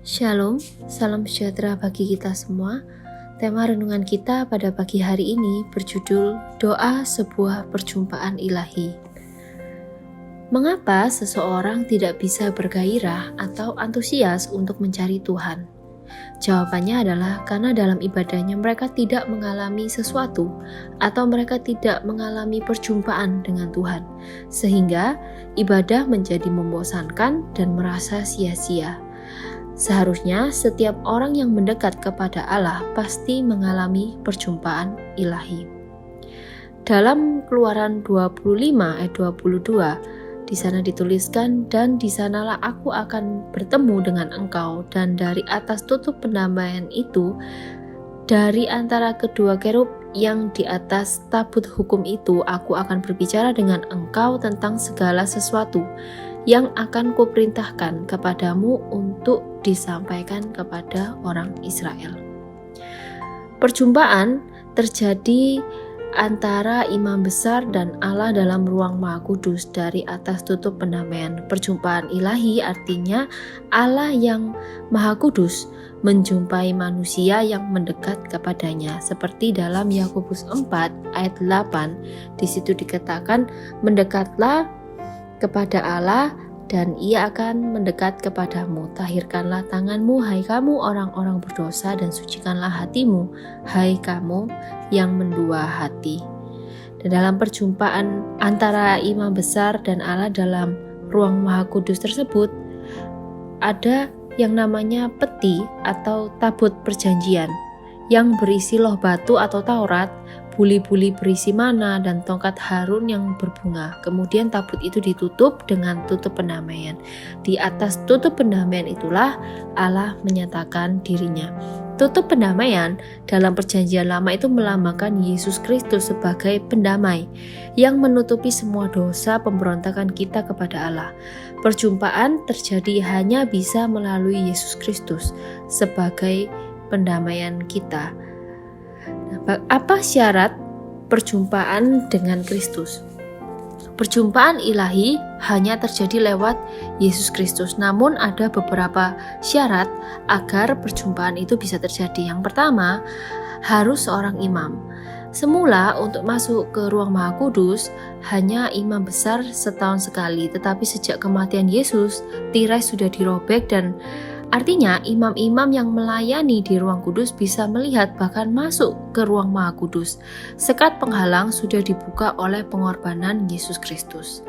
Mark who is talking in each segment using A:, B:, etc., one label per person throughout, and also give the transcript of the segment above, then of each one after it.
A: Shalom, salam sejahtera bagi kita semua. Tema renungan kita pada pagi hari ini berjudul Doa Sebuah Perjumpaan Ilahi. Mengapa seseorang tidak bisa bergairah atau antusias untuk mencari Tuhan? Jawabannya adalah karena dalam ibadahnya mereka tidak mengalami sesuatu atau mereka tidak mengalami perjumpaan dengan Tuhan, sehingga ibadah menjadi membosankan dan merasa sia-sia. Seharusnya setiap orang yang mendekat kepada Allah pasti mengalami perjumpaan ilahi. Dalam Keluaran 25 ayat 22, di sana dituliskan, "Dan di sanalah aku akan bertemu dengan engkau, dan dari atas tutup pendamaian itu, dari antara kedua kerub yang di atas tabut hukum itu, aku akan berbicara dengan engkau tentang segala sesuatu yang akan kuperintahkan kepadamu untuk disampaikan kepada orang Israel." Perjumpaan terjadi antara imam besar dan Allah dalam ruang Maha Kudus dari atas tutup pendamaian. Perjumpaan ilahi artinya Allah yang Maha Kudus menjumpai manusia yang mendekat kepadanya, seperti dalam Yakobus 4 ayat 8. Di situ dikatakan, "Mendekatlah kepada Allah dan Ia akan mendekat kepadamu. Tahirkanlah tanganmu, hai kamu orang-orang berdosa, dan sucikanlah hatimu, hai kamu yang mendua hati." Dan dalam perjumpaan antara imam besar dan Allah dalam ruang Maha Kudus tersebut, ada yang namanya peti atau tabut perjanjian yang berisi loh batu atau Taurat, buli-buli berisi mana, dan tongkat Harun yang berbunga. Kemudian tabut itu ditutup dengan tutup pendamaian. Di atas tutup pendamaian itulah Allah menyatakan dirinya. Tutup pendamaian dalam perjanjian lama itu melambangkan Yesus Kristus sebagai pendamai yang menutupi semua dosa pemberontakan kita kepada Allah. Perjumpaan terjadi hanya bisa melalui Yesus Kristus sebagai pendamaian kita. Apa syarat perjumpaan dengan Kristus? Perjumpaan ilahi hanya terjadi lewat Yesus Kristus, namun ada beberapa syarat agar perjumpaan itu bisa terjadi. Yang pertama, harus seorang imam. Semula untuk masuk ke ruang Maha Kudus hanya imam besar setahun sekali, tetapi sejak kematian Yesus, tirai sudah dirobek, dan artinya imam-imam yang melayani di ruang kudus bisa melihat bahkan masuk ke ruang Maha Kudus. Sekat penghalang sudah dibuka oleh pengorbanan Yesus Kristus.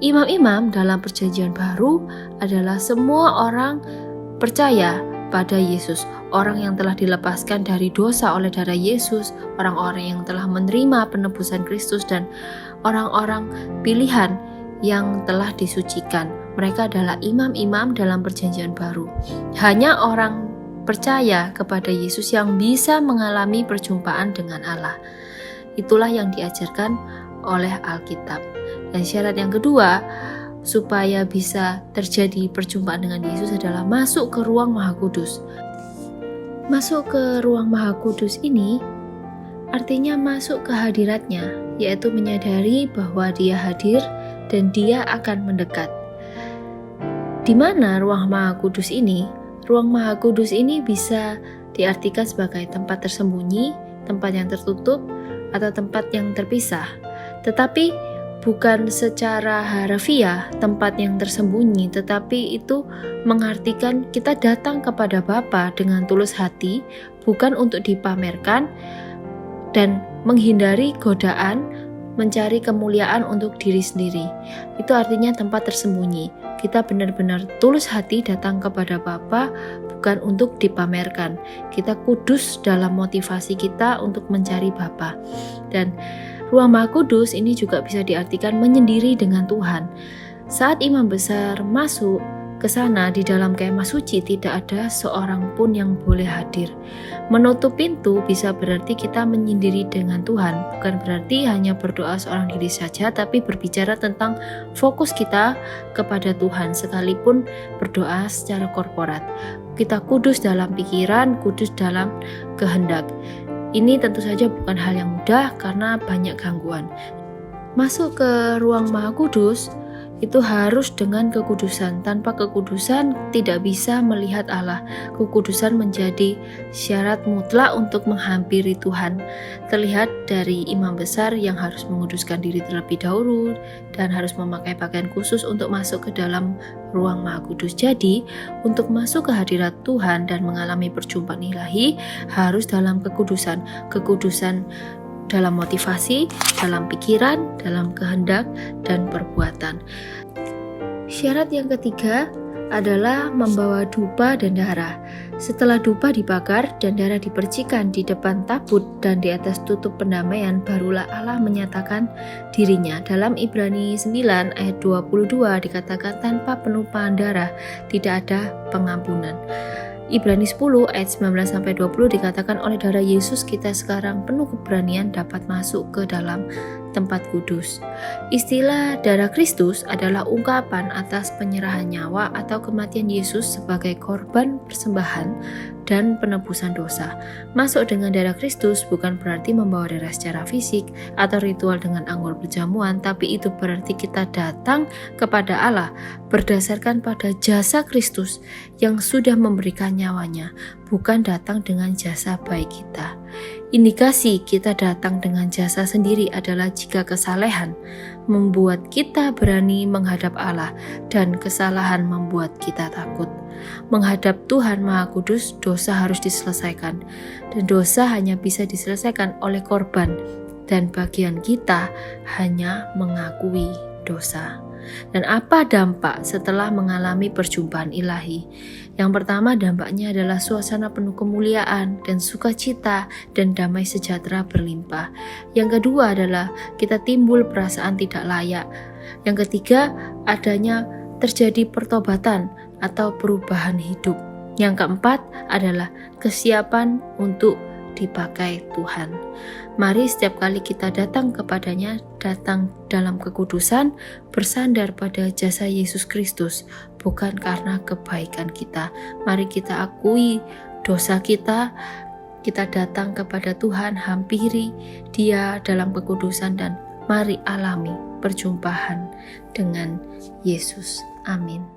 A: Imam-imam dalam perjanjian baru adalah semua orang percaya pada Yesus, orang yang telah dilepaskan dari dosa oleh darah Yesus, orang-orang yang telah menerima penebusan Kristus, dan orang-orang pilihan yang telah disucikan. Mereka adalah imam-imam dalam perjanjian baru. Hanya orang percaya kepada Yesus yang bisa mengalami perjumpaan dengan Allah. Itulah yang diajarkan oleh Alkitab. Dan syarat yang kedua, supaya bisa terjadi perjumpaan dengan Yesus adalah masuk ke ruang Maha Kudus. Masuk ke ruang Maha Kudus ini artinya masuk ke hadiratnya, yaitu menyadari bahwa Dia hadir dan Dia akan mendekat. Di mana ruang Maha Kudus ini? Ruang Maha Kudus ini bisa diartikan sebagai tempat tersembunyi, tempat yang tertutup, atau tempat yang terpisah. Tetapi bukan secara harfiah tempat yang tersembunyi, tetapi itu mengartikan kita datang kepada Bapa dengan tulus hati, bukan untuk dipamerkan dan menghindari godaan mencari kemuliaan untuk diri sendiri. Itu artinya tempat tersembunyi. Kita benar-benar tulus hati datang kepada Bapa, bukan untuk dipamerkan. Kita kudus dalam motivasi kita untuk mencari Bapa. Dan ruang Maha Kudus ini juga bisa diartikan menyendiri dengan Tuhan. Saat imam besar masuk ke sana, di dalam kemah suci tidak ada seorang pun yang boleh hadir. Menutup pintu bisa berarti kita menyendiri dengan Tuhan, bukan berarti hanya berdoa seorang diri saja, tapi berbicara tentang fokus kita kepada Tuhan, sekalipun berdoa secara korporat. Kita kudus dalam pikiran, kudus dalam kehendak. Ini tentu saja bukan hal yang mudah karena banyak gangguan. Masuk ke ruang Maha Kudus itu harus dengan kekudusan. Tanpa kekudusan tidak bisa melihat Allah. Kekudusan menjadi syarat mutlak untuk menghampiri Tuhan. Terlihat dari imam besar yang harus menguduskan diri terlebih dahulu dan harus memakai pakaian khusus untuk masuk ke dalam ruang Maha Kudus. Jadi, untuk masuk ke hadirat Tuhan dan mengalami perjumpaan ilahi harus dalam kekudusan. Kekudusan dalam motivasi, dalam pikiran, dalam kehendak, dan perbuatan. Syarat yang ketiga adalah membawa dupa dan darah. Setelah dupa dibakar dan darah dipercikan di depan tabut dan di atas tutup pendamaian, barulah Allah menyatakan dirinya. Dalam Ibrani 9 ayat 22 dikatakan tanpa penumpahan darah tidak ada pengampunan. Ibrani 10 ayat 19-20 dikatakan oleh darah Yesus kita sekarang penuh keberanian dapat masuk ke dalam tempat kudus. Istilah darah Kristus adalah ungkapan atas penyerahan nyawa atau kematian Yesus sebagai korban persembahan dan penebusan dosa. Masuk dengan darah Kristus bukan berarti membawa darah secara fisik atau ritual dengan anggur perjamuan, tapi itu berarti kita datang kepada Allah berdasarkan pada jasa Kristus yang sudah memberikan nyawanya, bukan datang dengan jasa baik kita. Indikasi kita datang dengan jasa sendiri adalah jika kesalehan membuat kita berani menghadap Allah dan kesalahan membuat kita takut. Menghadap Tuhan Maha Kudus, dosa harus diselesaikan, dan dosa hanya bisa diselesaikan oleh korban, dan bagian kita hanya mengakui dosa. Dan apa dampak setelah mengalami perjumpaan ilahi? Yang pertama, dampaknya adalah suasana penuh kemuliaan dan sukacita dan damai sejahtera berlimpah. Yang kedua adalah kita timbul perasaan tidak layak. Yang ketiga, adanya terjadi pertobatan atau perubahan hidup. Yang keempat adalah kesiapan untuk dipakai Tuhan. Mari setiap kali kita datang kepadanya, datang dalam kekudusan, bersandar pada jasa Yesus Kristus, bukan karena kebaikan kita. Mari kita akui dosa kita datang kepada Tuhan, hampiri Dia dalam kekudusan, dan mari alami perjumpaan dengan Yesus. Amin.